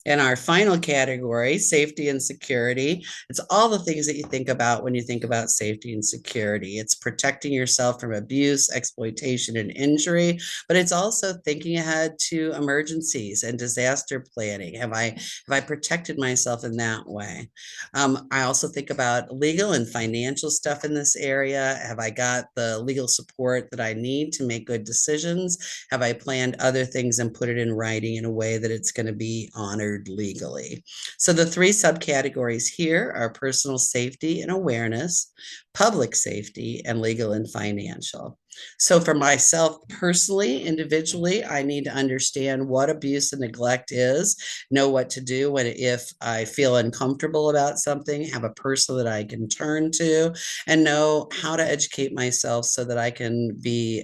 And our final category, safety and security. It's all the things that you think about when you think about safety and security. It's protecting yourself from abuse, exploitation, and injury, but it's also thinking ahead to emergencies and disaster planning. Have I protected myself in that way? I also think about legal and financial stuff in this area. Have I got the legal support that I need to make good decisions? Have I planned other things and put it in writing in a way that it's going to be honored legally? So the three subcategories here are personal safety and awareness, public safety, and legal and financial. So for myself personally, individually, I need to understand what abuse and neglect is, know what to do when if I feel uncomfortable about something, have a person that I can turn to, and know how to educate myself so that I can be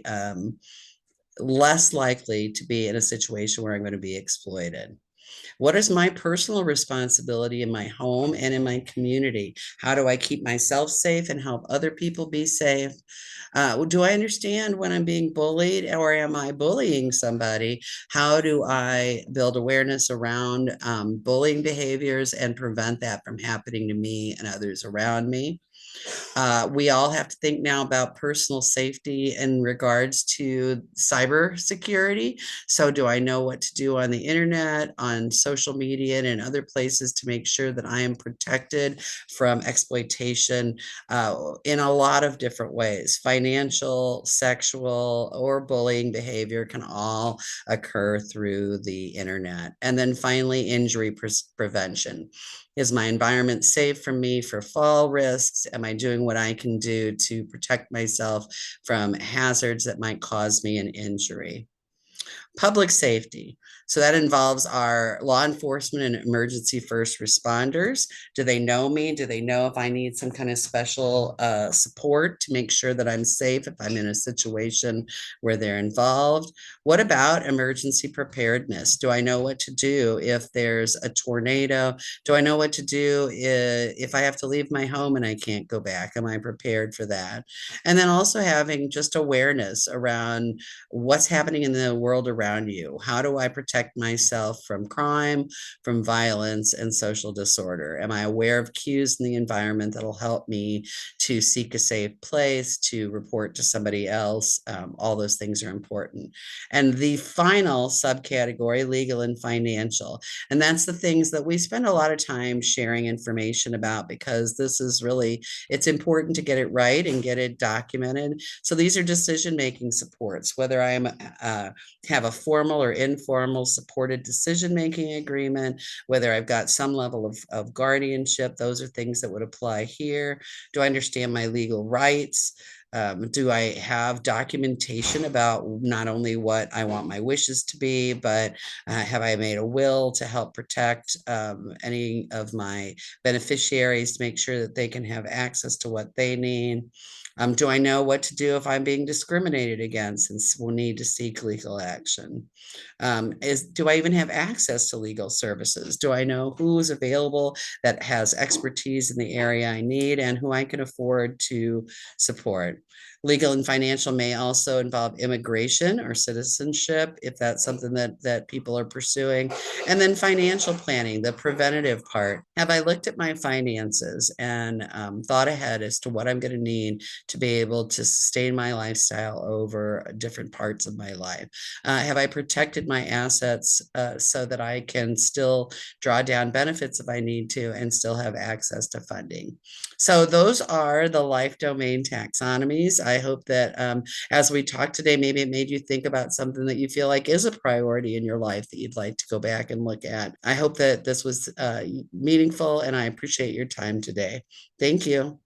less likely to be in a situation where I'm going to be exploited. What is my personal responsibility in my home and in my community? How do I keep myself safe and help other people be safe? Do I understand when I'm being bullied or am I bullying somebody? How do I build awareness around bullying behaviors and prevent that from happening to me and others around me? We all have to think now about personal safety in regards to cyber security. So, do I know what to do on the internet, on social media, and in other places to make sure that I am protected from exploitation in a lot of different ways? Financial, sexual, or bullying behavior can all occur through the internet. And then finally, injury prevention. Is my environment safe for me for fall risks? Am I doing what I can do to protect myself from hazards that might cause me an injury? Public safety. So that involves our law enforcement and emergency first responders. Do they know me? Do they know if I need some kind of special support to make sure that I'm safe if I'm in a situation where they're involved? What about emergency preparedness? Do I know what to do if there's a tornado? Do I know what to do if I have to leave my home and I can't go back? Am I prepared for that? And then also having just awareness around what's happening in the world around you. How do I protect myself from crime, from violence, and social disorder? Am I aware of cues in the environment that'll help me to seek a safe place, to report to somebody else? All those things are important. And the final subcategory, legal and financial. And that's the things that we spend a lot of time sharing information about because this is really, it's important to get it right and get it documented. So these are decision making supports, whether I'm have a formal or informal supported decision making agreement, whether I've got some level of guardianship. Those are things that would apply here. Do I understand my legal rights? Do I have documentation about not only what I want my wishes to be, but have I made a will to help protect any of my beneficiaries to make sure that they can have access to what they need? Do I know what to do if I'm being discriminated against and will need to seek legal action? Do I even have access to legal services? Do I know who is available that has expertise in the area I need and who I can afford to support? Legal and financial may also involve immigration or citizenship, if that's something that people are pursuing. And then financial planning, the preventative part. Have I looked at my finances and thought ahead as to what I'm going to need to be able to sustain my lifestyle over different parts of my life? Have I protected my assets so that I can still draw down benefits if I need to and still have access to funding? So those are the life domain taxonomies. I hope that as we talk today, maybe it made you think about something that you feel like is a priority in your life that you'd like to go back and look at. I hope that this was meaningful and I appreciate your time today. Thank you.